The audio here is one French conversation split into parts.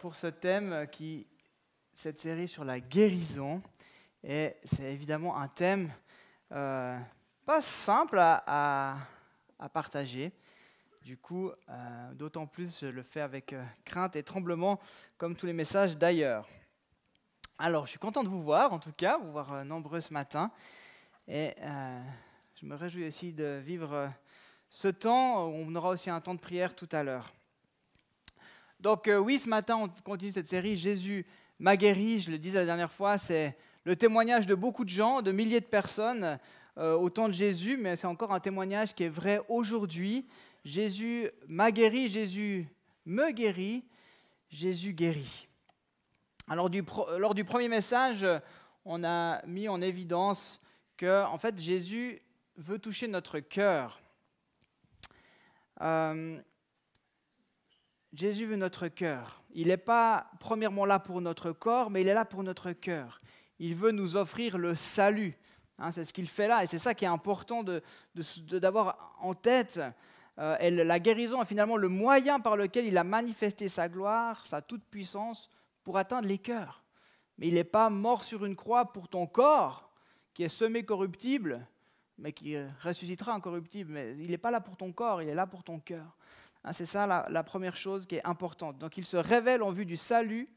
pour ce thème, cette série sur la guérison. Et c'est évidemment un thème pas simple à partager. Du coup, d'autant plus, je le fais avec crainte et tremblement, comme tous les messages d'ailleurs. Alors, je suis content de vous voir, en tout cas, vous voir nombreux ce matin. Et je me réjouis aussi de vivre ce temps. On aura aussi un temps de prière tout à l'heure. Donc oui, ce matin, on continue cette série « Jésus m'a guéri ». Je le disais la dernière fois, c'est le témoignage de beaucoup de gens, de milliers de personnes au temps de Jésus, mais c'est encore un témoignage qui est vrai aujourd'hui. Jésus m'a guéri, Jésus me guérit, Jésus guérit. Alors, lors du premier message, on a mis en évidence que, en fait, Jésus veut toucher notre cœur. Jésus veut notre cœur. Il n'est pas premièrement là pour notre corps, mais il est là pour notre cœur. Il veut nous offrir le salut. C'est ce qu'il fait là, et c'est ça qui est important d'avoir en tête. La guérison est finalement le moyen par lequel il a manifesté sa gloire, sa toute-puissance, pour atteindre les cœurs. Mais il n'est pas mort sur une croix pour ton corps, qui est semé corruptible, mais qui ressuscitera incorruptible. Mais il n'est pas là pour ton corps, il est là pour ton cœur. C'est ça la première chose qui est importante. Donc il se révèle en vue du salut,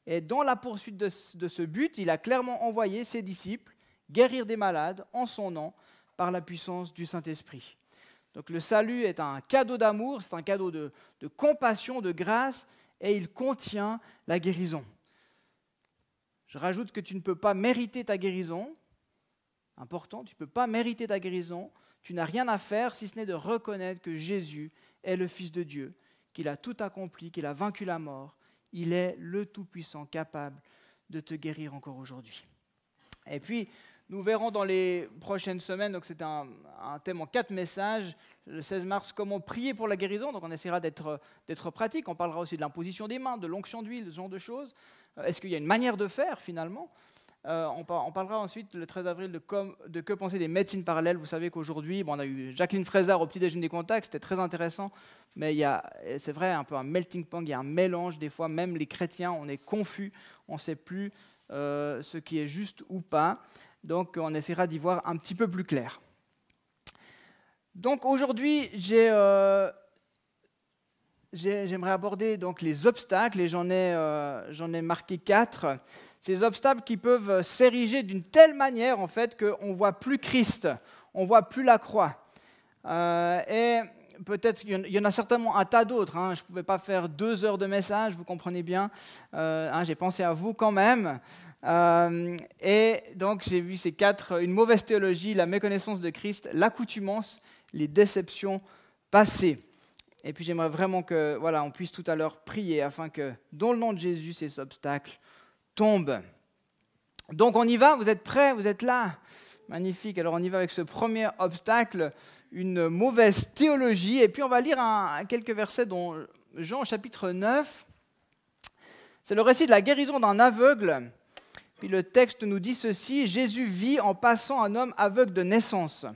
et dans la poursuite de ce but, il a clairement envoyé ses disciples guérir des malades en son nom par la puissance du Saint-Esprit. Donc le salut est un cadeau d'amour, c'est un cadeau de compassion, de grâce, et il contient la guérison. Je rajoute que tu ne peux pas mériter ta guérison. Important, tu ne peux pas mériter ta guérison. Tu n'as rien à faire si ce n'est de reconnaître que Jésus est le Fils de Dieu, qu'il a tout accompli, qu'il a vaincu la mort. Il est le Tout-Puissant, capable de te guérir encore aujourd'hui. Et puis, nous verrons dans les prochaines semaines, donc c'est un thème en 4 messages, le 16 mars, comment prier pour la guérison. Donc on essaiera d'être pratique. On parlera aussi de l'imposition des mains, de l'onction d'huile, ce genre de choses. Est-ce qu'il y a une manière de faire finalement ? On parlera ensuite le 13 avril de que penser des médecines parallèles. Vous savez qu'aujourd'hui, on a eu Jacqueline Fraisard au petit déjeuner des contacts, c'était très intéressant, mais c'est vrai, un peu un melting pot, il y a un mélange des fois, même les chrétiens, on est confus, on ne sait plus ce qui est juste ou pas, donc on essaiera d'y voir un petit peu plus clair. Donc aujourd'hui, j'aimerais aborder donc les obstacles, et j'en ai marqué 4. Ces obstacles qui peuvent s'ériger d'une telle manière en fait qu'on ne voit plus Christ, on ne voit plus la croix. Et peut-être il y en a certainement un tas d'autres. Je ne pouvais pas faire 2 heures de message, vous comprenez bien. J'ai pensé à vous quand même. Et donc j'ai vu ces 4, une mauvaise théologie, la méconnaissance de Christ, l'accoutumance, les déceptions passées. Et puis j'aimerais vraiment que on puisse tout à l'heure prier afin que dans le nom de Jésus, ces obstacles tombent. Donc on y va, vous êtes prêts, vous êtes là ? Magnifique, alors on y va avec ce premier obstacle, une mauvaise théologie. Et puis on va lire quelques versets dans Jean chapitre 9. C'est le récit de la guérison d'un aveugle. Puis le texte nous dit ceci: Jésus vit en passant un homme aveugle de naissance.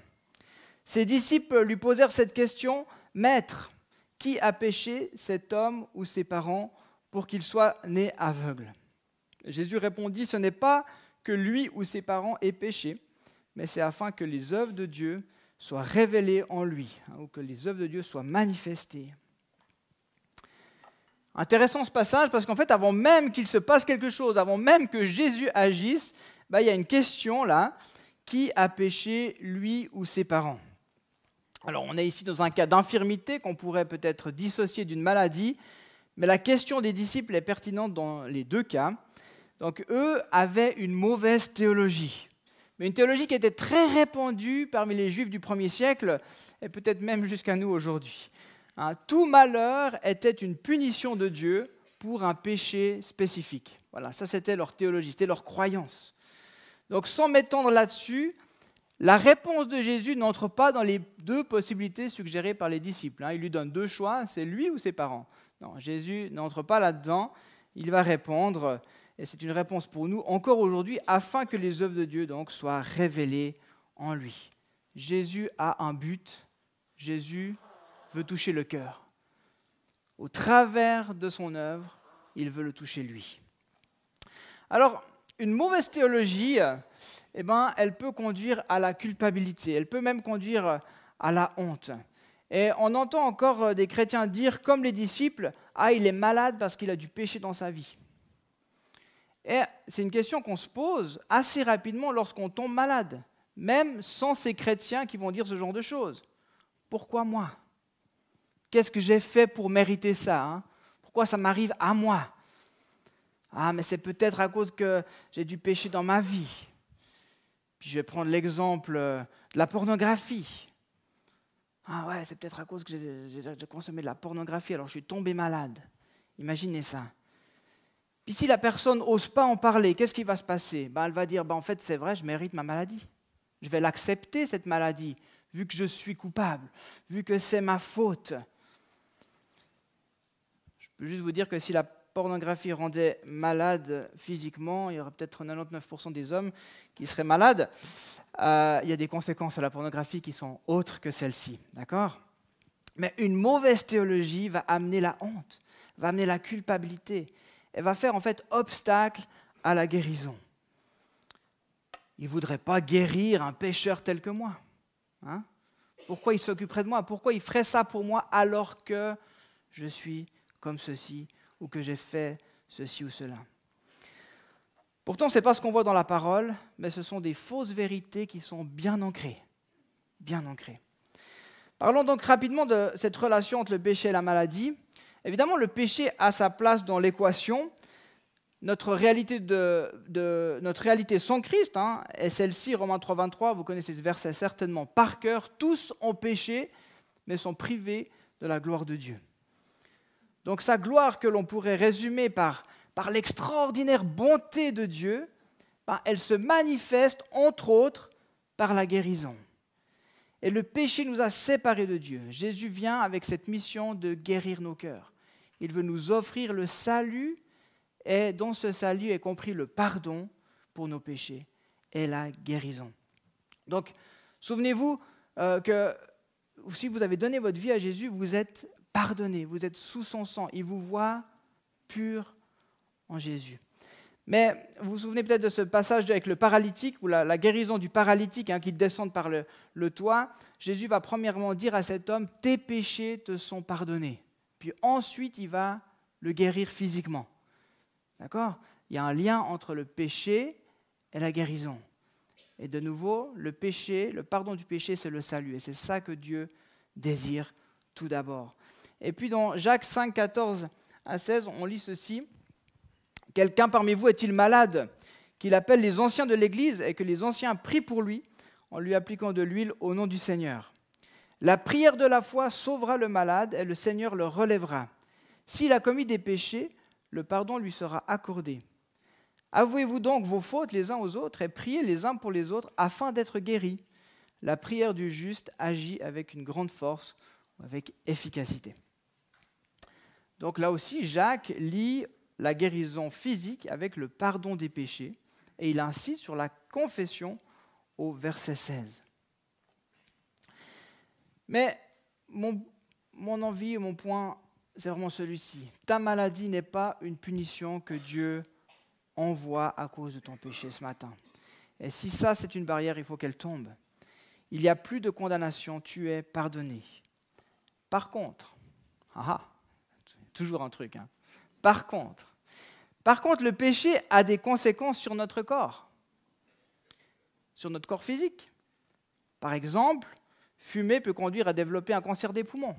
Ses disciples lui posèrent cette question: Maître, qui a péché, cet homme ou ses parents, pour qu'il soit né aveugle ? Jésus répondit: Ce n'est pas que lui ou ses parents aient péché, mais c'est afin que les œuvres de Dieu soient révélées en lui, ou que les œuvres de Dieu soient manifestées. Intéressant ce passage, parce qu'en fait, avant même qu'il se passe quelque chose, avant même que Jésus agisse, il y a une question là: qui a péché, lui ou ses parents ? Alors, on est ici dans un cas d'infirmité qu'on pourrait peut-être dissocier d'une maladie, mais la question des disciples est pertinente dans les 2 cas. Donc, eux avaient une mauvaise théologie, mais une théologie qui était très répandue parmi les Juifs du 1er siècle, et peut-être même jusqu'à nous aujourd'hui. Tout malheur était une punition de Dieu pour un péché spécifique. Voilà, ça c'était leur théologie, c'était leur croyance. Donc, sans m'étendre là-dessus, la réponse de Jésus n'entre pas dans les 2 possibilités suggérées par les disciples. Il lui donne 2 choix, c'est lui ou ses parents. Non, Jésus n'entre pas là-dedans, il va répondre, et c'est une réponse pour nous encore aujourd'hui, afin que les œuvres de Dieu donc soient révélées en lui. Jésus a un but, Jésus veut toucher le cœur. Au travers de son œuvre, il veut le toucher lui. Alors, une mauvaise théologie, elle peut conduire à la culpabilité, elle peut même conduire à la honte. Et on entend encore des chrétiens dire, comme les disciples, « Ah, il est malade parce qu'il a du péché dans sa vie. » Et c'est une question qu'on se pose assez rapidement lorsqu'on tombe malade, même sans ces chrétiens qui vont dire ce genre de choses. Pourquoi moi ? Qu'est-ce que j'ai fait pour mériter ça ? Pourquoi ça m'arrive à moi ? Ah, mais c'est peut-être à cause que j'ai du péché dans ma vie. Puis je vais prendre l'exemple de la pornographie. Ah ouais, c'est peut-être à cause que j'ai consommé de la pornographie, alors je suis tombé malade. Imaginez ça. Puis si la personne n'ose pas en parler, qu'est-ce qui va se passer ? Elle va dire, en fait, c'est vrai, je mérite ma maladie. Je vais l'accepter, cette maladie, vu que je suis coupable, vu que c'est ma faute. Je peux juste vous dire que si la pornographie rendait malade physiquement, il y aurait peut-être 99% des hommes qui seraient malades. Il y a des conséquences à la pornographie qui sont autres que celles-ci, d'accord ? Mais une mauvaise théologie va amener la honte, va amener la culpabilité. Elle va faire en fait obstacle à la guérison. Il ne voudrait pas guérir un pécheur tel que moi. Pourquoi il s'occuperait de moi ? Pourquoi il ferait ça pour moi alors que je suis comme ceci ou que j'ai fait ceci ou cela ? Pourtant, ce n'est pas ce qu'on voit dans la parole, mais ce sont des fausses vérités qui sont bien ancrées. Bien ancrées. Parlons donc rapidement de cette relation entre le péché et la maladie. Évidemment, le péché a sa place dans l'équation. Notre réalité sans Christ est celle-ci, Romains 3, 23, vous connaissez ce verset certainement par cœur. Tous ont péché, mais sont privés de la gloire de Dieu. Donc sa gloire que l'on pourrait résumer par l'extraordinaire bonté de Dieu, elle se manifeste entre autres par la guérison. Et le péché nous a séparés de Dieu. Jésus vient avec cette mission de guérir nos cœurs. Il veut nous offrir le salut, et dans ce salut est compris le pardon pour nos péchés et la guérison. Donc, souvenez-vous que si vous avez donné votre vie à Jésus, vous êtes pardonné, vous êtes sous son sang. Il vous voit pur en Jésus. Mais vous vous souvenez peut-être de ce passage avec le paralytique, ou la guérison du paralytique qui descend par le toit. Jésus va premièrement dire à cet homme, « Tes péchés te sont pardonnés ». Puis ensuite, il va le guérir physiquement. D'accord ? Il y a un lien entre le péché et la guérison. Et de nouveau, le péché, le pardon du péché, c'est le salut. Et c'est ça que Dieu désire tout d'abord. Et puis dans Jacques 5, 14 à 16, on lit ceci. « Quelqu'un parmi vous est-il malade, qu'il appelle les anciens de l'Église et que les anciens prient pour lui en lui appliquant de l'huile au nom du Seigneur. La prière de la foi sauvera le malade et le Seigneur le relèvera. S'il a commis des péchés, le pardon lui sera accordé. Avouez-vous donc vos fautes les uns aux autres et priez les uns pour les autres afin d'être guéris. La prière du juste agit avec une grande force, avec efficacité. » Donc là aussi, Jacques lie la guérison physique avec le pardon des péchés et il insiste sur la confession au verset 16. Mais mon envie et mon point, c'est vraiment celui-ci. Ta maladie n'est pas une punition que Dieu envoie à cause de ton péché ce matin. Et si ça, c'est une barrière, il faut qu'elle tombe. Il n'y a plus de condamnation, tu es pardonné. Par contre, toujours un truc. Par contre, le péché a des conséquences sur notre corps physique. Par exemple, fumer peut conduire à développer un cancer des poumons.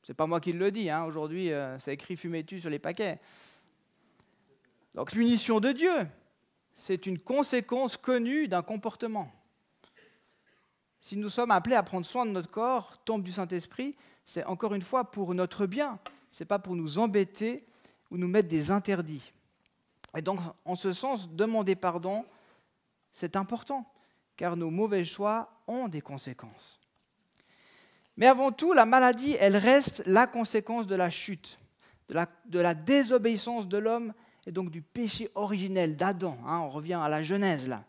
Ce n'est pas moi qui le dis, aujourd'hui, c'est écrit « fumez-tu » sur les paquets. Donc, punition de Dieu, c'est une conséquence connue d'un comportement. Si nous sommes appelés à prendre soin de notre corps, tombe du Saint-Esprit, c'est encore une fois pour notre bien. Ce n'est pas pour nous embêter ou nous mettre des interdits. Et donc, en ce sens, demander pardon, c'est important, car nos mauvais choix ont des conséquences. Mais avant tout, la maladie, elle reste la conséquence de la chute, de la désobéissance de l'homme et donc du péché originel d'Adam. On revient à la Genèse là.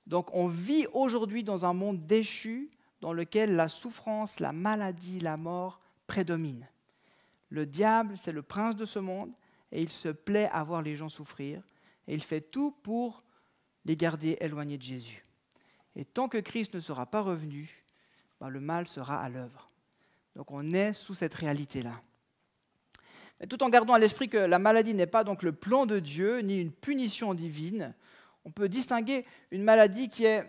Donc on vit aujourd'hui dans un monde déchu dans lequel la souffrance, la maladie, la mort prédominent. Le diable, c'est le prince de ce monde, et il se plaît à voir les gens souffrir, et il fait tout pour les garder éloignés de Jésus. Et tant que Christ ne sera pas revenu, le mal sera à l'œuvre. Donc on est sous cette réalité-là. Mais tout en gardant à l'esprit que la maladie n'est pas donc le plan de Dieu, ni une punition divine, on peut distinguer une maladie qui est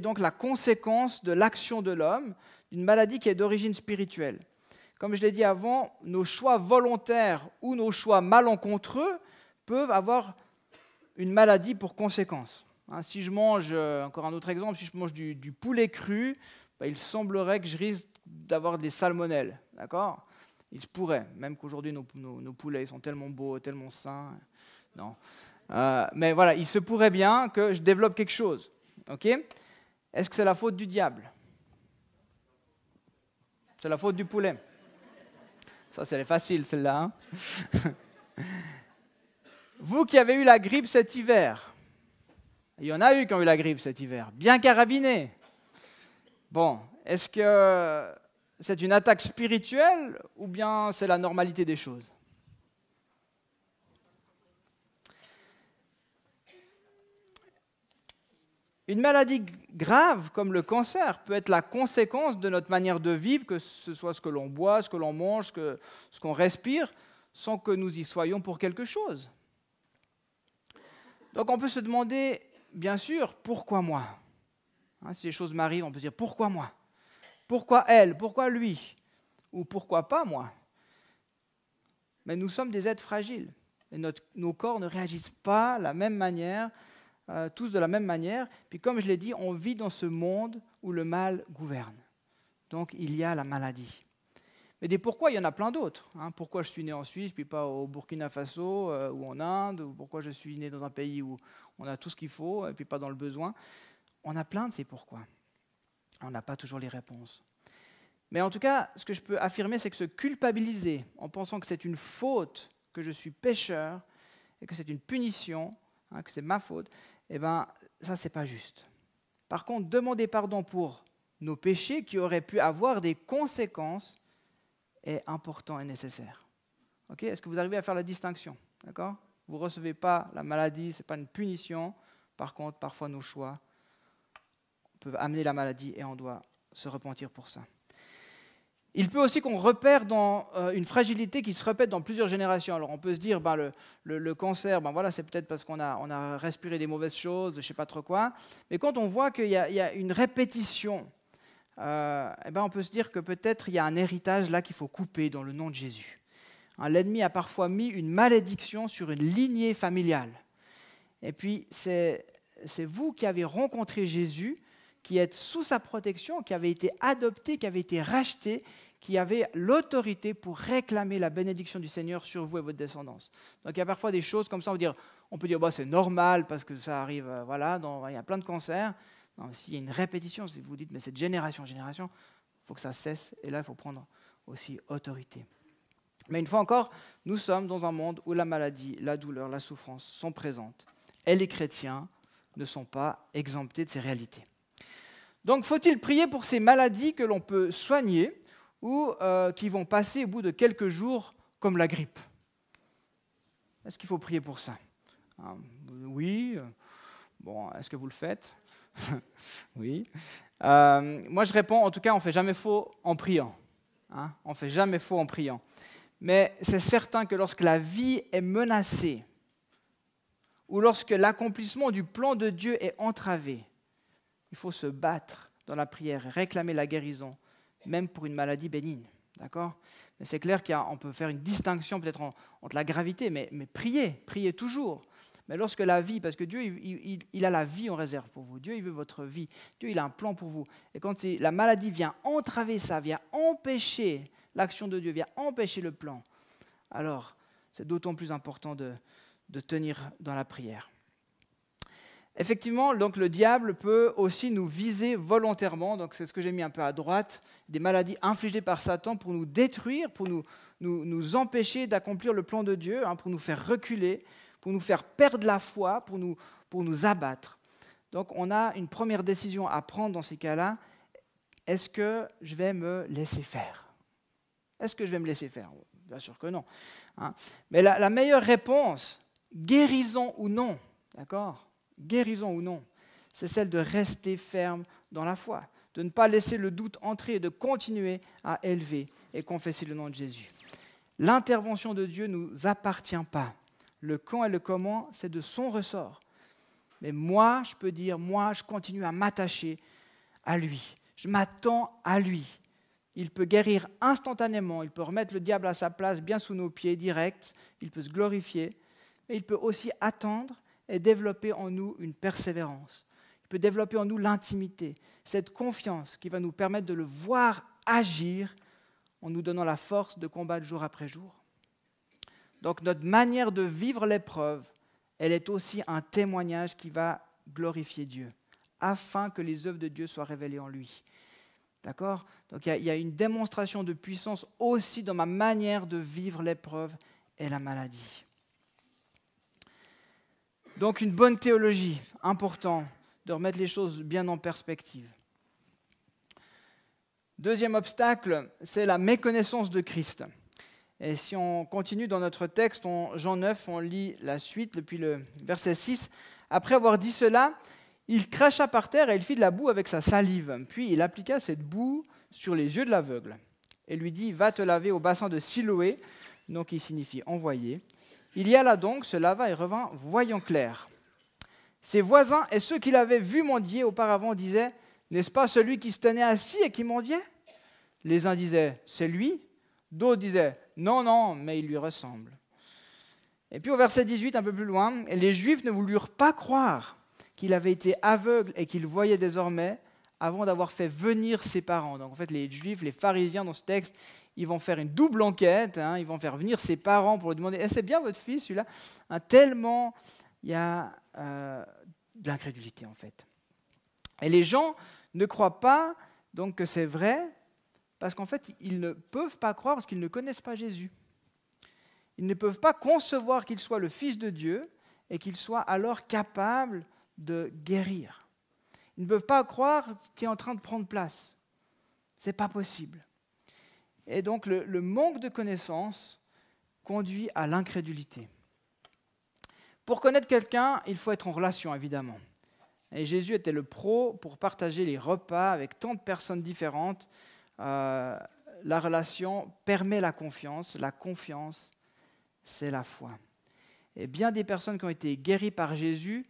donc la conséquence de l'action de l'homme, d'une maladie qui est d'origine spirituelle. Comme je l'ai dit avant, nos choix volontaires ou nos choix malencontreux peuvent avoir une maladie pour conséquence. Si je mange, encore un autre exemple, si je mange du poulet cru, il semblerait que je risque d'avoir des salmonelles. D'accord ? Il se pourrait, même qu'aujourd'hui nos poulets sont tellement beaux, tellement sains. Non. Mais voilà, il se pourrait bien que je développe quelque chose. Ok ? Est-ce que c'est la faute du diable ? C'est la faute du poulet. Ça, c'est facile, celle-là. Vous qui avez eu la grippe cet hiver, il y en a eu qui ont eu la grippe cet hiver, bien carabinés. Bon, est-ce que c'est une attaque spirituelle ou bien c'est la normalité des choses ? Une maladie grave comme le cancer peut être la conséquence de notre manière de vivre, que ce soit ce que l'on boit, ce que l'on mange, ce qu'on respire, sans que nous y soyons pour quelque chose. Donc on peut se demander, bien sûr, pourquoi moi ? Si les choses m'arrivent, on peut se dire, pourquoi moi ? Pourquoi elle ? Pourquoi lui ? Ou pourquoi pas moi ? Mais nous sommes des êtres fragiles. Et nos corps ne réagissent pas de la même manière, tous de la même manière. Puis comme je l'ai dit, on vit dans ce monde où le mal gouverne. Donc il y a la maladie. Mais des pourquoi, il y en a plein d'autres. Pourquoi je suis né en Suisse, puis pas au Burkina Faso ou en Inde, ou pourquoi je suis né dans un pays où on a tout ce qu'il faut, et puis pas dans le besoin. On a plein de ces pourquoi. On n'a pas toujours les réponses. Mais en tout cas, ce que je peux affirmer, c'est que se culpabiliser en pensant que c'est une faute, que je suis pécheur, et que c'est une punition, que c'est ma faute, ça, c'est pas juste. Par contre, demander pardon pour nos péchés qui auraient pu avoir des conséquences est important et nécessaire. Okay ? Est-ce que vous arrivez à faire la distinction ? D'accord ? Vous ne recevez pas la maladie, ce n'est pas une punition. Par contre, parfois nos choix peuvent amener la maladie et on doit se repentir pour ça. Il peut aussi qu'on repère dans une fragilité qui se répète dans plusieurs générations. Alors on peut se dire, le cancer, c'est peut-être parce qu'on a respiré des mauvaises choses, je ne sais pas trop quoi. Mais quand on voit qu'il y a une répétition, on peut se dire que peut-être il y a un héritage là qu'il faut couper dans le nom de Jésus. L'ennemi a parfois mis une malédiction sur une lignée familiale. Et puis c'est vous qui avez rencontré Jésus, qui êtes sous sa protection, qui avez été adopté, qui avez été racheté, qui avez l'autorité pour réclamer la bénédiction du Seigneur sur vous et votre descendance. Donc il y a parfois des choses comme ça, on peut dire c'est normal parce que ça arrive, il y a plein de cancers. Non, s'il y a une répétition, si vous dites mais c'est de génération en génération, il faut que ça cesse et là il faut prendre aussi autorité. Mais une fois encore, nous sommes dans un monde où la maladie, la douleur, la souffrance sont présentes et les chrétiens ne sont pas exemptés de ces réalités. Donc faut-il prier pour ces maladies que l'on peut soigner ou qui vont passer au bout de quelques jours comme la grippe ? Est-ce qu'il faut prier pour ça ? Oui. Bon, est-ce que vous le faites ? Oui. Moi, je réponds, en tout cas, on ne fait jamais faux en priant. On ne fait jamais faux en priant. Mais c'est certain que lorsque la vie est menacée ou lorsque l'accomplissement du plan de Dieu est entravé, il faut se battre dans la prière et réclamer la guérison, même pour une maladie bénigne. D'accord ? Mais c'est clair qu'on peut faire une distinction peut-être entre la gravité, mais priez toujours. Mais lorsque la vie, parce que Dieu, il a la vie en réserve pour vous. Dieu, il veut votre vie. Dieu, il a un plan pour vous. Et quand la maladie vient entraver ça, vient empêcher l'action de Dieu, vient empêcher le plan, alors c'est d'autant plus important de tenir dans la prière. Effectivement, donc le diable peut aussi nous viser volontairement, donc c'est ce que j'ai mis un peu à droite, des maladies infligées par Satan pour nous détruire, pour nous empêcher d'accomplir le plan de Dieu, pour nous faire reculer, pour nous faire perdre la foi, pour nous abattre. Donc on a une première décision à prendre dans ces cas-là. Est-ce que je vais me laisser faire ? Est-ce que je vais me laisser faire ? Bien sûr que non. hein. Mais la meilleure réponse, guérison ou non, d'accord, guérison ou non, c'est celle de rester ferme dans la foi, de ne pas laisser le doute entrer et de continuer à élever et confesser le nom de Jésus. L'intervention de Dieu ne nous appartient pas. Le quand et le comment, c'est de son ressort. Mais moi, je peux dire, moi, je continue à m'attacher à lui. Je m'attends à lui. Il peut guérir instantanément, il peut remettre le diable à sa place bien sous nos pieds, direct, il peut se glorifier, mais il peut aussi attendre et développer en nous une persévérance. Il peut développer en nous l'intimité, cette confiance qui va nous permettre de le voir agir en nous donnant la force de combattre jour après jour. Donc notre manière de vivre l'épreuve, elle est aussi un témoignage qui va glorifier Dieu, afin que les œuvres de Dieu soient révélées en lui. D'accord ? Donc il y a une démonstration de puissance aussi dans ma manière de vivre l'épreuve et la maladie. Donc une bonne théologie, important de remettre les choses bien en perspective. Deuxième obstacle, c'est la méconnaissance de Christ. Et si on continue dans notre texte, en Jean 9, on lit la suite depuis le verset 6. Après avoir dit cela, il cracha par terre et il fit de la boue avec sa salive. Puis il appliqua cette boue sur les yeux de l'aveugle et lui dit « Va te laver au bassin de Siloé », donc qui signifie « envoyé ». Il y alla donc, se lava et revint voyant clair. Ses voisins et ceux qui l'avaient vu mendier auparavant disaient « N'est-ce pas celui qui se tenait assis et qui mendiait ?» Les uns disaient « C'est lui », d'autres disaient « Non, non, mais il lui ressemble ». Et puis au verset 18, un peu plus loin, « Les Juifs ne voulurent pas croire qu'il avait été aveugle et qu'il voyait désormais avant d'avoir fait venir ses parents. » Donc en fait, les Juifs, les pharisiens dans ce texte, ils vont faire une double enquête, ils vont faire venir ses parents pour lui demander « C'est bien votre fils, celui-là ?» Tellement il y a de l'incrédulité en fait. Et les gens ne croient pas donc que c'est vrai, parce qu'en fait, ils ne peuvent pas croire parce qu'ils ne connaissent pas Jésus. Ils ne peuvent pas concevoir qu'il soit le Fils de Dieu et qu'il soit alors capable de guérir. Ils ne peuvent pas croire qu'il est en train de prendre place. Ce n'est pas possible. Et donc, le manque de connaissance conduit à l'incrédulité. Pour connaître quelqu'un, il faut être en relation, évidemment. Et Jésus était le pro pour partager les repas avec tant de personnes différentes. La relation permet la confiance. La confiance, c'est la foi. Et bien des personnes qui ont été guéries par Jésus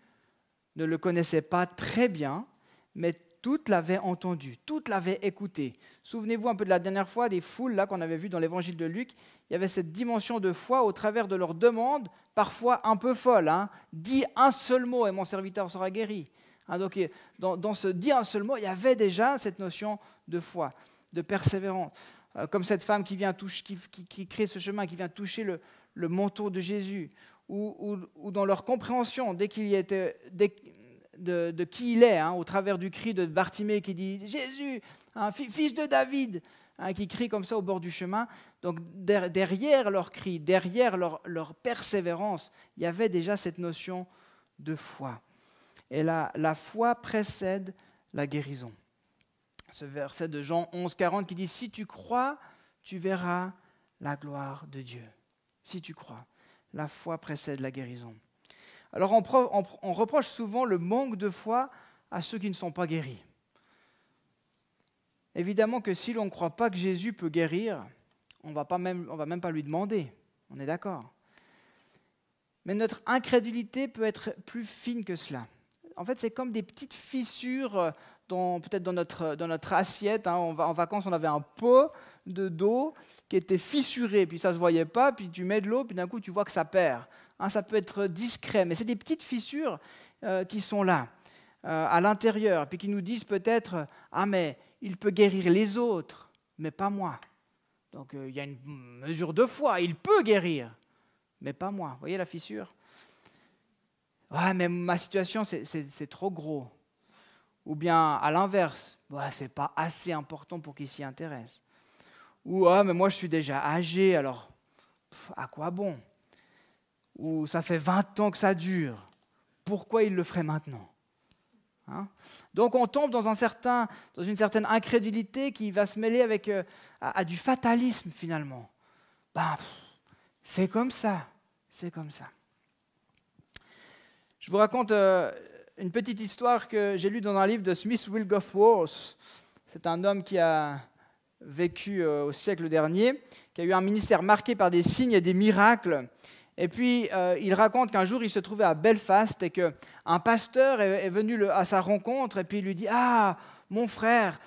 ne le connaissaient pas très bien, mais toutes l'avaient entendu, toutes l'avaient écouté. Souvenez-vous un peu de la dernière fois, des foules là qu'on avait vues dans l'évangile de Luc. Il y avait cette dimension de foi au travers de leurs demandes, parfois un peu folles. Dis un seul mot et mon serviteur sera guéri. Donc dans ce dis un seul mot, il y avait déjà cette notion de foi, de persévérance. Comme cette femme qui vient qui crée ce chemin, qui vient toucher le manteau de Jésus, ou dans leur compréhension, dès qu'il y était, de qui il est, au travers du cri de Bartimée qui dit « Jésus, fils de David », qui crie comme ça au bord du chemin. Donc derrière leur cri, derrière leur persévérance, il y avait déjà cette notion de foi. Et la foi précède la guérison. Ce verset de Jean 11, 40 qui dit « Si tu crois, tu verras la gloire de Dieu. » Si tu crois, la foi précède la guérison. Alors on reproche souvent le manque de foi à ceux qui ne sont pas guéris. Évidemment que si l'on ne croit pas que Jésus peut guérir, on va même pas lui demander, on est d'accord. Mais notre incrédulité peut être plus fine que cela. En fait, c'est comme des petites fissures peut-être dans notre assiette. En vacances, on avait un pot d'eau qui était fissuré, puis ça ne se voyait pas, puis tu mets de l'eau, puis d'un coup, tu vois que ça perd. Ça peut être discret, mais c'est des petites fissures qui sont là, à l'intérieur, puis qui nous disent peut-être « Ah, mais il peut guérir les autres, mais pas moi. » Donc, il y a une mesure de foi, il peut guérir, mais pas moi. Vous voyez la fissure ? « Ah, mais ma situation, c'est trop gros. » Ou bien, à l'inverse, « Ce n'est pas assez important pour qu'il s'y intéresse. » Ou « Ah, mais moi, je suis déjà âgé, alors à quoi bon ?» Ou « Ça fait 20 ans que ça dure. Pourquoi il le ferait maintenant ?» Donc on tombe dans une certaine incrédulité qui va se mêler à du fatalisme finalement. C'est comme ça, c'est comme ça. Je vous raconte une petite histoire que j'ai lue dans un livre de Smith Wilberforce. C'est un homme qui a vécu au siècle dernier, qui a eu un ministère marqué par des signes et des miracles. Et puis, il raconte qu'un jour, il se trouvait à Belfast et qu'un pasteur est venu à sa rencontre et puis il lui dit « Ah, mon frère,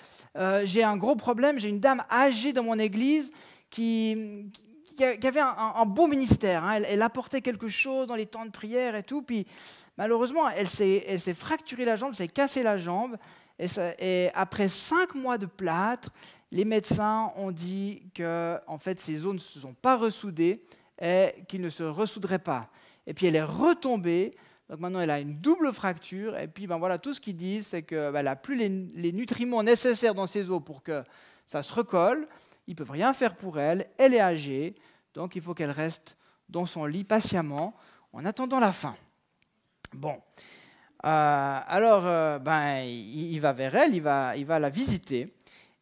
j'ai un gros problème, j'ai une dame âgée dans mon église qui avait un beau ministère. Hein. Elle apportait quelque chose dans les temps de prière et tout. Puis, malheureusement, elle s'est fracturée la jambe, elle s'est cassée la jambe. Et après 5 mois de plâtre, les médecins ont dit que en fait, ces os ne se sont pas ressoudés et qu'ils ne se ressouderaient pas. Et puis elle est retombée, donc maintenant elle a une double fracture, et puis voilà, tout ce qu'ils disent, c'est qu'elle n'a plus les nutriments nécessaires dans ses os pour que ça se recolle, ils ne peuvent rien faire pour elle, elle est âgée, donc il faut qu'elle reste dans son lit patiemment, en attendant la fin. Bon, il va vers elle, il va la visiter,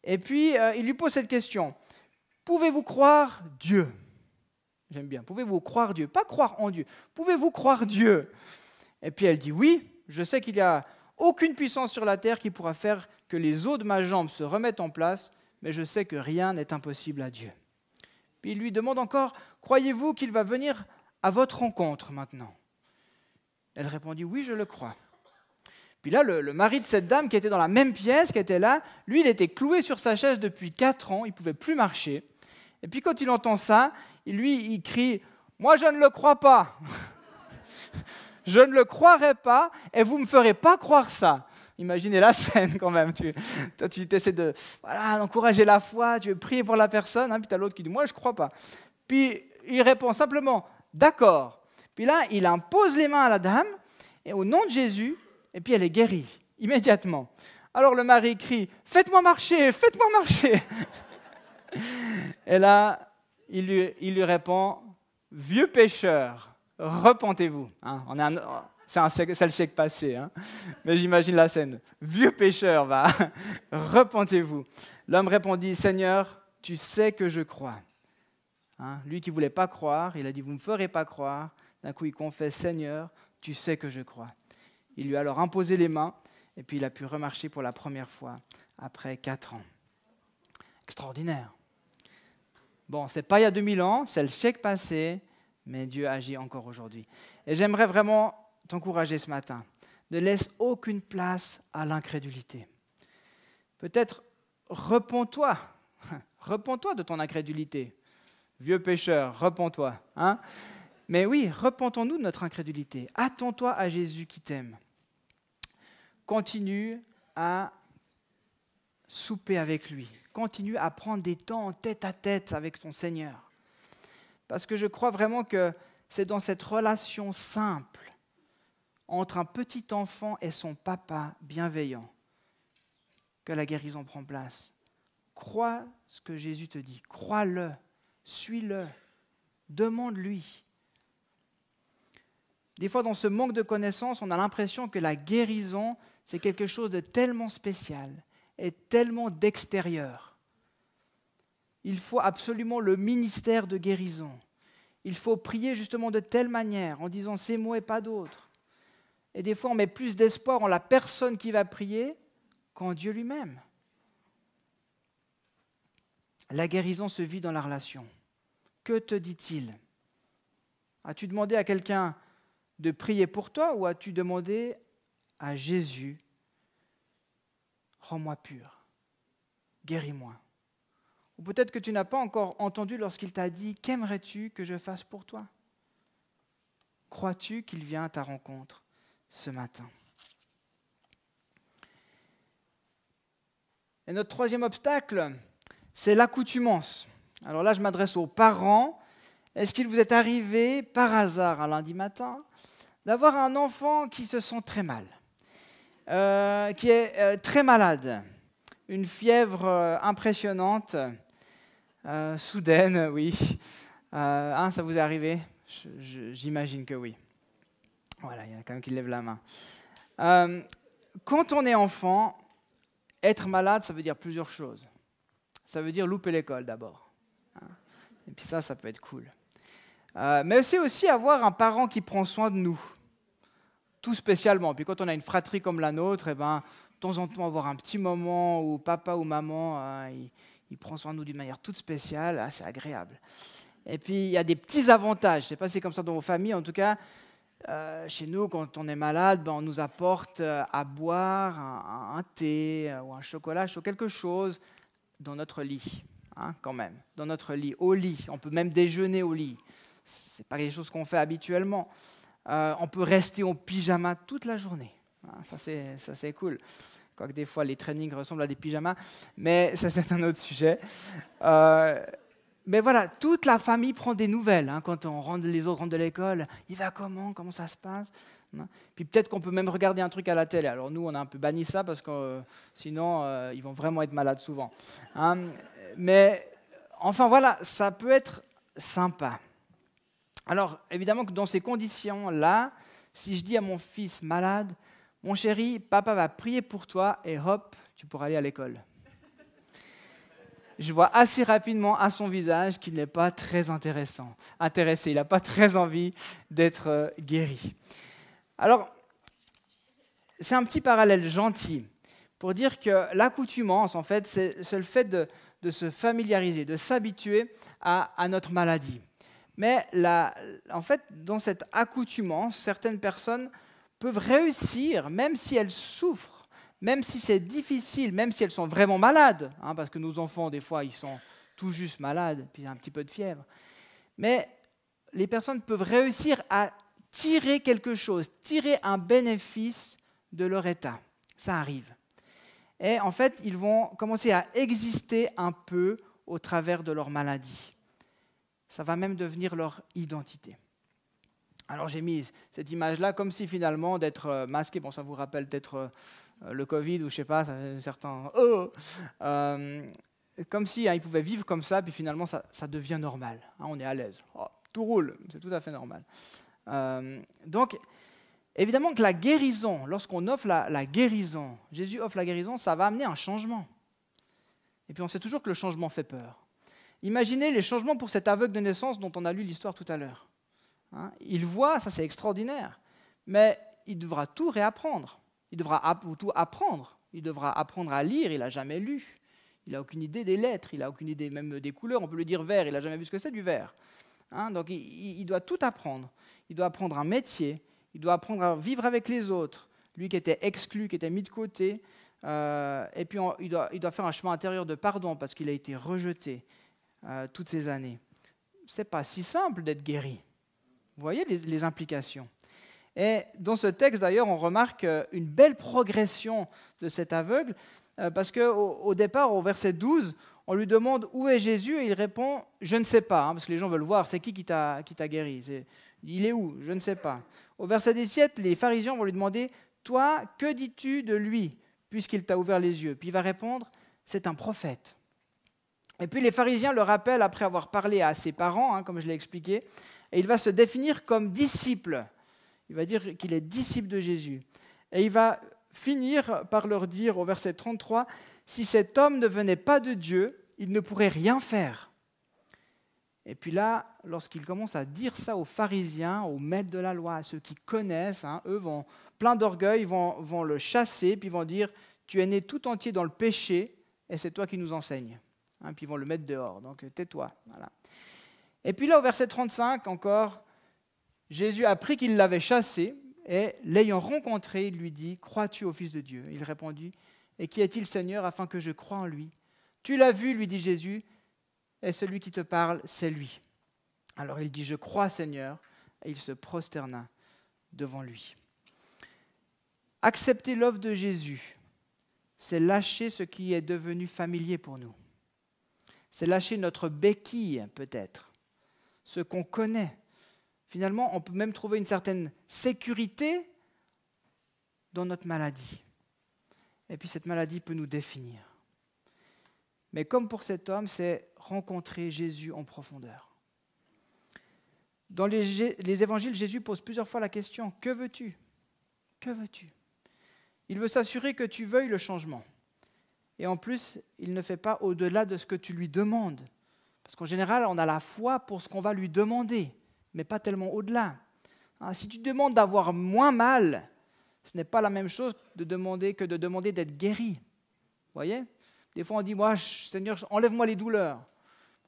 et puis il lui pose cette question, pouvez-vous croire Dieu ? J'aime bien. Pouvez-vous croire Dieu? Pas croire en Dieu. Pouvez-vous croire Dieu? Et puis elle dit oui, je sais qu'il n'y a aucune puissance sur la terre qui pourra faire que les os de ma jambe se remettent en place, mais je sais que rien n'est impossible à Dieu. Puis il lui demande encore, croyez-vous qu'il va venir à votre rencontre maintenant? Elle répondit oui, je le crois. Puis là, le mari de cette dame qui était dans la même pièce, qui était là, lui, il était cloué sur sa chaise depuis 4 ans, il ne pouvait plus marcher. Et puis quand il entend ça, il crie « Moi, je ne le crois pas. Je ne le croirai pas et vous ne me ferez pas croire ça. » Imaginez la scène quand même. Tu essaies d'encourager la foi, tu veux prier pour la personne, hein, puis tu as l'autre qui dit « Moi, je ne crois pas. » Puis il répond simplement « D'accord. » Puis là, il impose les mains à la dame et au nom de Jésus, et puis elle est guérie immédiatement. Alors le mari crie « Faites-moi marcher, faites-moi marcher. » Et là, il lui répond « Vieux pécheur, repentez-vous. Hein, » c'est le siècle passé, hein, mais j'imagine la scène. « Vieux pécheur, repentez-vous. » L'homme répondit « Seigneur, tu sais que je crois. » Hein, lui qui ne voulait pas croire, il a dit « Vous ne me ferez pas croire. » D'un coup, il confesse « Seigneur, tu sais que je crois. » Il lui a alors imposé les mains et puis il a pu remarcher pour la première fois après 4 ans. Extraordinaire. Bon, ce n'est pas il y a 2000 ans, c'est le siècle passé, mais Dieu agit encore aujourd'hui. Et j'aimerais vraiment t'encourager ce matin. Ne laisse aucune place à l'incrédulité. Peut-être repens-toi. Repens-toi de ton incrédulité. Vieux pécheur, repens-toi. Hein? Mais oui, repentons-nous de notre incrédulité. Attends-toi à Jésus qui t'aime. Continue à souper avec lui. Continue à prendre des temps en tête à tête avec ton Seigneur. Parce que je crois vraiment que c'est dans cette relation simple entre un petit enfant et son papa bienveillant que la guérison prend place. Crois ce que Jésus te dit. Crois-le. Suis-le. Demande-lui. Des fois, dans ce manque de connaissances, on a l'impression que la guérison, c'est quelque chose de tellement spécial et tellement d'extérieur. Il faut absolument le ministère de guérison. Il faut prier justement de telle manière, en disant ces mots et pas d'autres. Et des fois, on met plus d'espoir en la personne qui va prier qu'en Dieu lui-même. La guérison se vit dans la relation. Que te dit-il? As-tu demandé à quelqu'un de prier pour toi ou as-tu demandé à Jésus, rends-moi pur, guéris-moi? Ou peut-être que tu n'as pas encore entendu lorsqu'il t'a dit, qu'aimerais-tu que je fasse pour toi? Crois-tu qu'il vient à ta rencontre ce matin? Et notre troisième obstacle, c'est l'accoutumance. Alors là, je m'adresse aux parents. Est-ce qu'il vous est arrivé par hasard un lundi matin d'avoir un enfant qui se sent très mal, qui est très malade, une fièvre impressionnante, soudaine, oui. Ça vous est arrivé? J'imagine que oui. Voilà, il y en a quand même qui lèvent la main. Quand on est enfant, être malade, ça veut dire plusieurs choses. Ça veut dire louper l'école d'abord. Et puis ça peut être cool. Mais c'est aussi avoir un parent qui prend soin de nous, tout spécialement. Puis quand on a une fratrie comme la nôtre, eh ben, de temps en temps, avoir un petit moment où papa ou maman, il prend soin de nous d'une manière toute spéciale, c'est agréable. Et puis, il y a des petits avantages. Je ne sais pas si c'est comme ça dans vos familles, en tout cas, chez nous, quand on est malade, ben, on nous apporte à boire un thé ou un chocolat chaud, quelque chose dans notre lit, hein, quand même, dans notre lit, au lit. On peut même déjeuner au lit. Ce n'est pas quelque chose qu'on fait habituellement. On peut rester en pyjama toute la journée. Hein, ça, c'est cool. Quoique des fois, les trainings ressemblent à des pyjamas, mais ça, c'est un autre sujet. Mais voilà, toute la famille prend des nouvelles. Hein, quand les autres rentrent de l'école, il va comment? Comment ça se passe? Hein. Puis peut-être qu'on peut même regarder un truc à la télé. Alors nous, on a un peu banni ça parce que sinon, ils vont vraiment être malades souvent. Hein. Mais enfin voilà, ça peut être sympa. Alors évidemment que dans ces conditions-là, si je dis à mon fils malade, mon chéri, papa va prier pour toi et hop, tu pourras aller à l'école. Je vois assez rapidement à son visage qu'il n'est pas très intéressé. Il n'a pas très envie d'être guéri. Alors, c'est un petit parallèle gentil pour dire que l'accoutumance, en fait, c'est le fait de se familiariser, de s'habituer à notre maladie. Mais en fait, dans cette accoutumance, certaines personnes peuvent réussir, même si elles souffrent, même si c'est difficile, même si elles sont vraiment malades, hein, parce que nos enfants, des fois, ils sont tout juste malades, puis un petit peu de fièvre. Mais les personnes peuvent réussir à tirer quelque chose, tirer un bénéfice de leur état. Ça arrive. Et en fait, ils vont commencer à exister un peu au travers de leur maladie. Ça va même devenir leur identité. Alors j'ai mis cette image-là comme si finalement d'être masqué, bon ça vous rappelle peut-être le Covid ou je sais pas, certains... comme si ils pouvaient vivre comme ça, puis finalement ça devient normal. Hein, on est à l'aise. Oh, tout roule, c'est tout à fait normal. Donc évidemment que la guérison, lorsqu'on offre la guérison, Jésus offre la guérison, ça va amener un changement. Et puis on sait toujours que le changement fait peur. Imaginez les changements pour cet aveugle de naissance dont on a lu l'histoire tout à l'heure. Hein, il voit, ça c'est extraordinaire, mais il devra tout réapprendre. Il devra tout apprendre. Il devra apprendre à lire, il n'a jamais lu. Il n'a aucune idée des lettres, il n'a aucune idée même des couleurs. On peut lui dire vert, il n'a jamais vu ce que c'est du vert. Hein, donc il doit tout apprendre. Il doit apprendre un métier, il doit apprendre à vivre avec les autres. Lui qui était exclu, qui était mis de côté. Et puis il doit faire un chemin intérieur de pardon parce qu'il a été rejeté toutes ces années. Ce n'est pas si simple d'être guéri. Vous voyez les implications. Et dans ce texte, d'ailleurs, on remarque une belle progression de cet aveugle, parce qu'au départ, au verset 12, on lui demande où est Jésus, et il répond « je ne sais pas hein, », parce que les gens veulent voir, c'est qui t'a guéri, il est où, je ne sais pas. Au verset 17, les pharisiens vont lui demander « toi, que dis-tu de lui, puisqu'il t'a ouvert les yeux ?» Puis il va répondre « c'est un prophète ». Et puis les pharisiens le rappellent après avoir parlé à ses parents, hein, comme je l'ai expliqué, et il va se définir comme disciple. Il va dire qu'il est disciple de Jésus. Et il va finir par leur dire au verset 33, « Si cet homme ne venait pas de Dieu, il ne pourrait rien faire. » Et puis là, lorsqu'il commence à dire ça aux pharisiens, aux maîtres de la loi, à ceux qui connaissent, hein, eux vont, plein d'orgueil, vont le chasser, puis vont dire, « Tu es né tout entier dans le péché, et c'est toi qui nous enseignes. » Hein, puis ils vont le mettre dehors, donc tais-toi. Voilà. Et puis là, au verset 35, encore, Jésus a appris qu'il l'avait chassé, et l'ayant rencontré, il lui dit, « Crois-tu au Fils de Dieu ?» Il répondit, « Et qui est-il, Seigneur, afin que je croie en lui ?» « Tu l'as vu, lui dit Jésus, et celui qui te parle, c'est lui. » Alors il dit, « Je crois, Seigneur », et il se prosterna devant lui. Accepter l'offre de Jésus, c'est lâcher ce qui est devenu familier pour nous. C'est lâcher notre béquille, peut-être, ce qu'on connaît. Finalement, on peut même trouver une certaine sécurité dans notre maladie. Et puis cette maladie peut nous définir. Mais comme pour cet homme, c'est rencontrer Jésus en profondeur. Dans les évangiles, Jésus pose plusieurs fois la question, « Que veux-tu ? Que veux-tu » Il veut s'assurer que tu veuilles le changement. Et en plus, il ne fait pas au-delà de ce que tu lui demandes. Parce qu'en général, on a la foi pour ce qu'on va lui demander, mais pas tellement au-delà. Si tu demandes d'avoir moins mal, ce n'est pas la même chose que de demander d'être guéri. Vous voyez? Des fois, on dit, moi, Seigneur, enlève-moi les douleurs.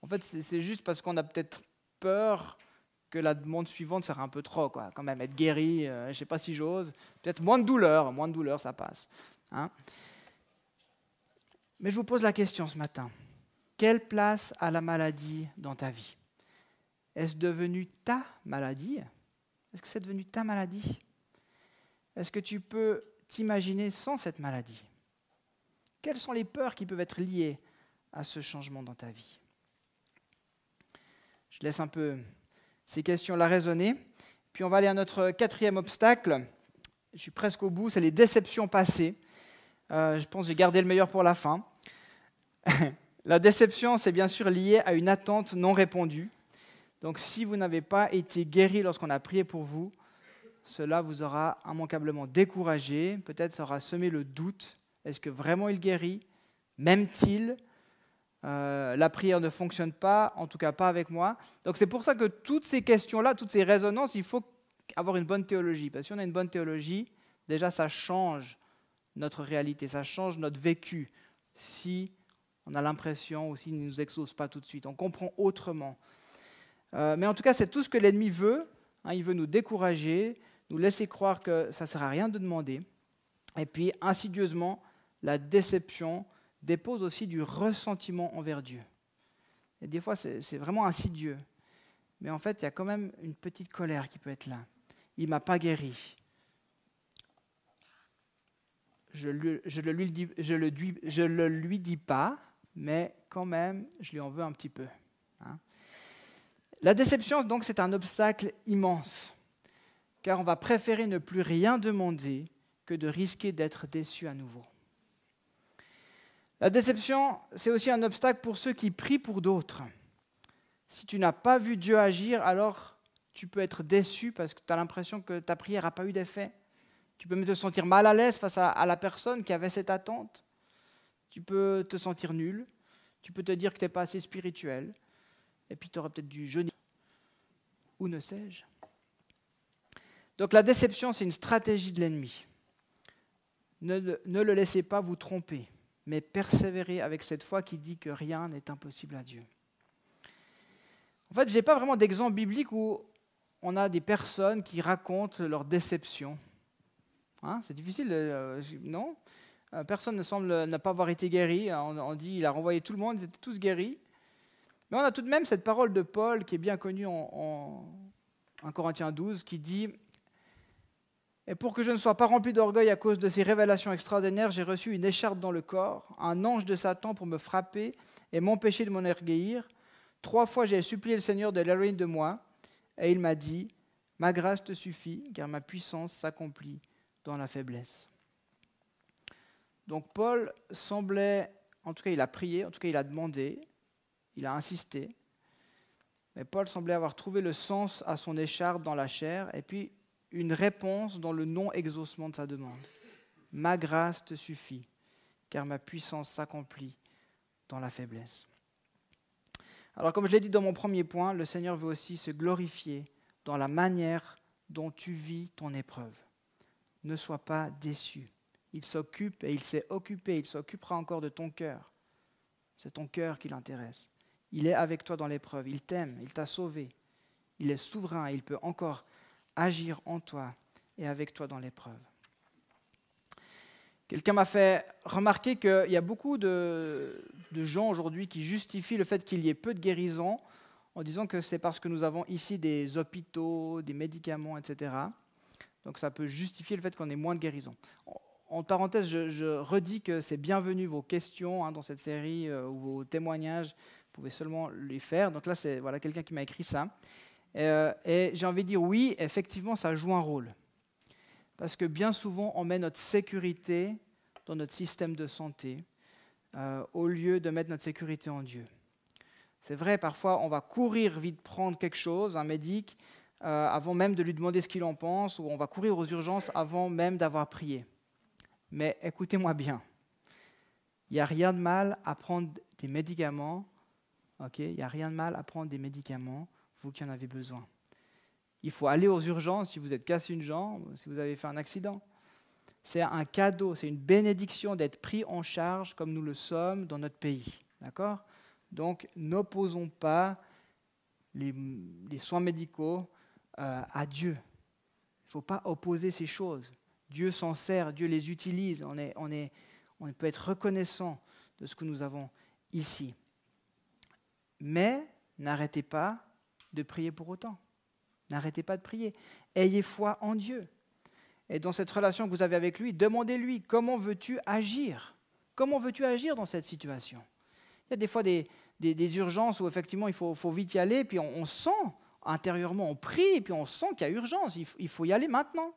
En fait, c'est juste parce qu'on a peut-être peur que la demande suivante sera un peu trop, quoi. Quand même, être guéri, je ne sais pas si j'ose. Peut-être moins de douleur, ça passe. Mais je vous pose la question ce matin. Quelle place a la maladie dans ta vie? Est-ce devenu ta maladie? Est-ce que c'est devenu ta maladie? Est-ce que tu peux t'imaginer sans cette maladie? Quelles sont les peurs qui peuvent être liées à ce changement dans ta vie? Je laisse un peu ces questions-là résonner. Puis on va aller à notre quatrième obstacle. Je suis presque au bout, c'est les déceptions passées. Je pense que j'ai gardé le meilleur pour la fin. La déception, c'est bien sûr lié à une attente non répondue. Donc si vous n'avez pas été guéri lorsqu'on a prié pour vous, cela vous aura immanquablement découragé, peut-être ça aura semé le doute. Est-ce que vraiment il guérit? M'aime-t-il? La prière ne fonctionne pas, en tout cas pas avec moi. Donc c'est pour ça que toutes ces questions-là, toutes ces résonances, il faut avoir une bonne théologie. Parce que si on a une bonne théologie, déjà ça change notre réalité, ça change notre vécu. Si on a l'impression ou s'il ne nous exauce pas tout de suite, on comprend autrement. Mais en tout cas, c'est tout ce que l'ennemi veut. Il veut nous décourager, nous laisser croire que ça ne sert à rien de demander. Et puis, insidieusement, la déception dépose aussi du ressentiment envers Dieu. Et des fois, c'est vraiment insidieux. Mais en fait, il y a quand même une petite colère qui peut être là. Il ne m'a pas guéri. Je le lui dis pas, mais quand même, je lui en veux un petit peu. La déception, donc, c'est un obstacle immense, car on va préférer ne plus rien demander que de risquer d'être déçu à nouveau. La déception, c'est aussi un obstacle pour ceux qui prient pour d'autres. Si tu n'as pas vu Dieu agir, alors tu peux être déçu parce que tu as l'impression que ta prière n'a pas eu d'effet. Tu peux même te sentir mal à l'aise face à la personne qui avait cette attente. Tu peux te sentir nul. Tu peux te dire que tu n'es pas assez spirituel. Et puis tu auras peut-être dû jeûner. Ou ne sais-je. Donc la déception, c'est une stratégie de l'ennemi. Ne le laissez pas vous tromper, mais persévérez avec cette foi qui dit que rien n'est impossible à Dieu. En fait, je n'ai pas vraiment d'exemple biblique où on a des personnes qui racontent leur déception. C'est difficile, non? Personne ne semble n'a pas avoir été guéri. On dit qu'il a renvoyé tout le monde, ils étaient tous guéris. Mais on a tout de même cette parole de Paul qui est bien connue en 1 Corinthiens 12 qui dit « Et pour que je ne sois pas rempli d'orgueil à cause de ces révélations extraordinaires, j'ai reçu une écharpe dans le corps, un ange de Satan pour me frapper et m'empêcher de m'enorgueillir. 3 fois j'ai supplié le Seigneur de l'éloigner de moi, et il m'a dit « Ma grâce te suffit, car ma puissance s'accomplit dans la faiblesse. » Donc Paul semblait, en tout cas il a prié, en tout cas il a demandé, il a insisté, mais Paul semblait avoir trouvé le sens à son écharpe dans la chair, et puis une réponse dans le non-exaucement de sa demande. « Ma grâce te suffit, car ma puissance s'accomplit dans la faiblesse. » Alors comme je l'ai dit dans mon premier point, le Seigneur veut aussi se glorifier dans la manière dont tu vis ton épreuve. Ne sois pas déçu. Il s'occupe et il s'est occupé, il s'occupera encore de ton cœur. C'est ton cœur qui l'intéresse. Il est avec toi dans l'épreuve, il t'aime, il t'a sauvé. Il est souverain et il peut encore agir en toi et avec toi dans l'épreuve. Quelqu'un m'a fait remarquer qu'il y a beaucoup de gens aujourd'hui qui justifient le fait qu'il y ait peu de guérisons en disant que c'est parce que nous avons ici des hôpitaux, des médicaments, etc. Donc ça peut justifier le fait qu'on ait moins de guérisons. En parenthèse, je redis que c'est bienvenu vos questions dans cette série ou vos témoignages, vous pouvez seulement les faire. Donc là, c'est quelqu'un qui m'a écrit ça. Et j'ai envie de dire oui, effectivement, ça joue un rôle. Parce que bien souvent, on met notre sécurité dans notre système de santé au lieu de mettre notre sécurité en Dieu. C'est vrai, parfois, on va courir vite prendre quelque chose, un médic, avant même de lui demander ce qu'il en pense, ou on va courir aux urgences avant même d'avoir prié. Mais écoutez-moi bien, il n'y a rien de mal à prendre des médicaments, il n'y a rien de mal à prendre des médicaments, vous qui en avez besoin. Il faut aller aux urgences si vous êtes cassé une jambe, si vous avez fait un accident. C'est un cadeau, c'est une bénédiction d'être pris en charge comme nous le sommes dans notre pays. D'accord ? Donc, n'opposons pas les soins médicaux à Dieu. Il ne faut pas opposer ces choses. Dieu s'en sert, Dieu les utilise. On peut être reconnaissant de ce que nous avons ici. Mais n'arrêtez pas de prier pour autant. N'arrêtez pas de prier. Ayez foi en Dieu. Et dans cette relation que vous avez avec lui, demandez-lui, comment veux-tu agir ? Comment veux-tu agir dans cette situation ? Il y a des fois des urgences où effectivement il faut vite y aller, puis on sent intérieurement, on prie, et puis on sent qu'il y a urgence, il faut y aller maintenant.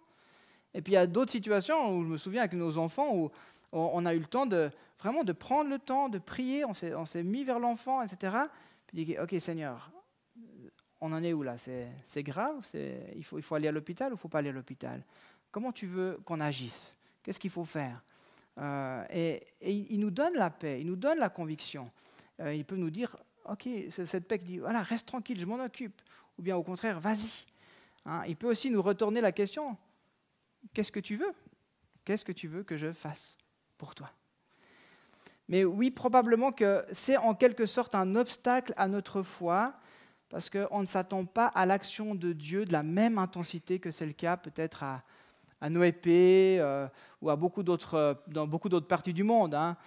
Et puis il y a d'autres situations où je me souviens avec nos enfants où on a eu le temps de prendre le temps de prier, on s'est mis vers l'enfant, etc. Puis il dit, ok Seigneur, on en est où là ? C'est grave ? Il faut aller à l'hôpital ou il ne faut pas aller à l'hôpital ? Comment tu veux qu'on agisse ? Qu'est-ce qu'il faut faire ? Et il nous donne la paix, il nous donne la conviction. Il peut nous dire, ok, c'est cette paix qui dit, voilà, reste tranquille, je m'en occupe. Ou bien au contraire, vas-y. Hein, il peut aussi nous retourner la question, qu'est-ce que tu veux ? Qu'est-ce que tu veux que je fasse pour toi ? Mais oui, probablement que c'est en quelque sorte un obstacle à notre foi, parce qu'on ne s'attend pas à l'action de Dieu de la même intensité que c'est le cas peut-être à Noépé ou dans beaucoup d'autres parties du monde, hein,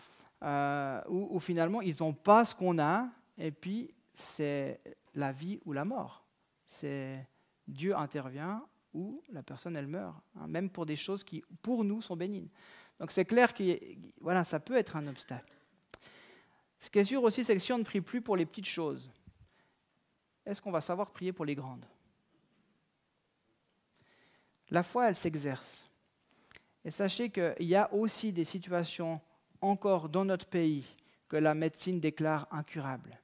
où finalement ils n'ont pas ce qu'on a, et puis c'est la vie ou la mort. C'est Dieu intervient ou la personne elle meurt, hein, même pour des choses qui pour nous sont bénignes. Donc c'est clair que voilà, ça peut être un obstacle. Ce qui est sûr aussi, c'est que si on ne prie plus pour les petites choses, est-ce qu'on va savoir prier pour les grandes ? La foi, elle s'exerce. Et sachez qu'il y a aussi des situations encore dans notre pays que la médecine déclare incurables.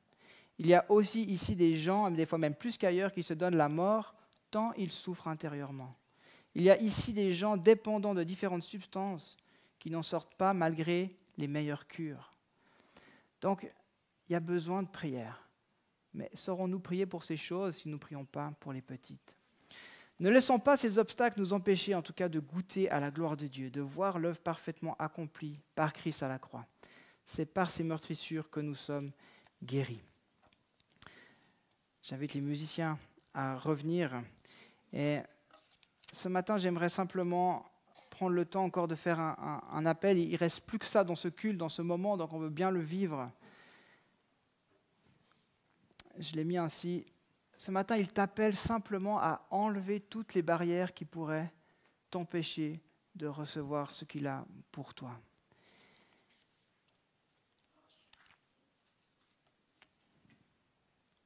Il y a aussi ici des gens, des fois même plus qu'ailleurs, qui se donnent la mort tant ils souffrent intérieurement. Il y a ici des gens dépendants de différentes substances qui n'en sortent pas malgré les meilleures cures. Donc, il y a besoin de prière. Mais saurons-nous prier pour ces choses si nous ne prions pas pour les petites ? Ne laissons pas ces obstacles nous empêcher, en tout cas, de goûter à la gloire de Dieu, de voir l'œuvre parfaitement accomplie par Christ à la croix. C'est par ces meurtrissures que nous sommes guéris. J'invite les musiciens à revenir. Et ce matin, j'aimerais simplement prendre le temps encore de faire un appel. Il ne reste plus que ça dans ce culte, dans ce moment, donc on veut bien le vivre. Je l'ai mis ainsi. Ce matin, il t'appelle simplement à enlever toutes les barrières qui pourraient t'empêcher de recevoir ce qu'il a pour toi.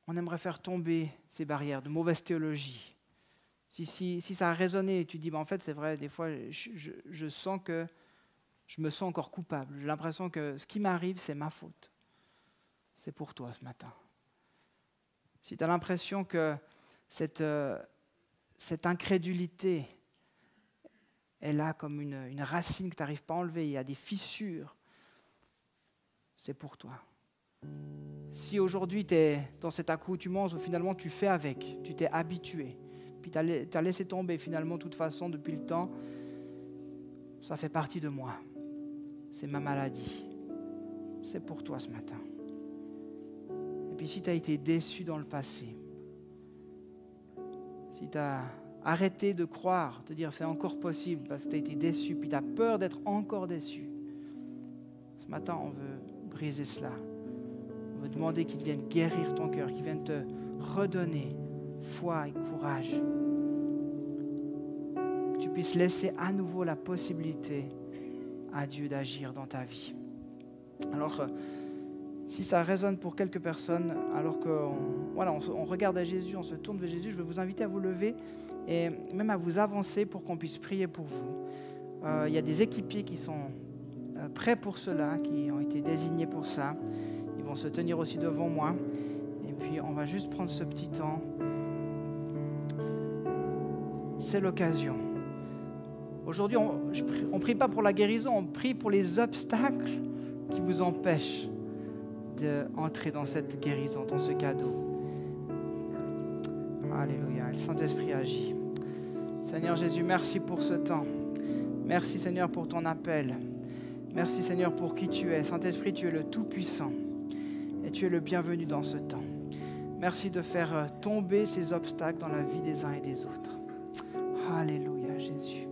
On aimerait faire tomber ces barrières de mauvaise théologie. Si ça a résonné, tu te dis, en fait, c'est vrai, des fois, je sens que je me sens encore coupable. J'ai l'impression que ce qui m'arrive, c'est ma faute. C'est pour toi ce matin. Si tu as l'impression que cette incrédulité est là comme une racine que tu n'arrives pas à enlever, il y a des fissures, c'est pour toi. Si aujourd'hui tu es dans cette accoutumance où finalement tu fais avec, tu t'es habitué, puis tu as laissé tomber finalement de toute façon depuis le temps, ça fait partie de moi. C'est ma maladie. C'est pour toi ce matin. Et puis si tu as été déçu dans le passé, si tu as arrêté de croire, te dire c'est encore possible parce que tu as été déçu, puis tu as peur d'être encore déçu, ce matin on veut briser cela. On veut demander qu'il vienne guérir ton cœur, qu'il vienne te redonner foi et courage. Que tu puisses laisser à nouveau la possibilité à Dieu d'agir dans ta vie. Alors, si ça résonne pour quelques personnes, alors qu'on regarde à Jésus, on se tourne vers Jésus, je vais vous inviter à vous lever et même à vous avancer pour qu'on puisse prier pour vous. Il y a des équipiers qui sont prêts pour cela, qui ont été désignés pour ça. Ils vont se tenir aussi devant moi. Et puis, on va juste prendre ce petit temps. C'est l'occasion. Aujourd'hui, on ne prie pas pour la guérison, on prie pour les obstacles qui vous empêchent d'entrer dans cette guérison, dans ce cadeau. Alléluia. parole. Saint-Esprit, agis. Seigneur Jésus, merci pour ce temps. Merci Seigneur pour ton appel. Merci Seigneur pour qui tu es. Saint-Esprit, tu es le Tout-Puissant et tu es le bienvenu dans ce temps. Merci de faire tomber ces obstacles dans la vie des uns et des autres. Alléluia Jésus.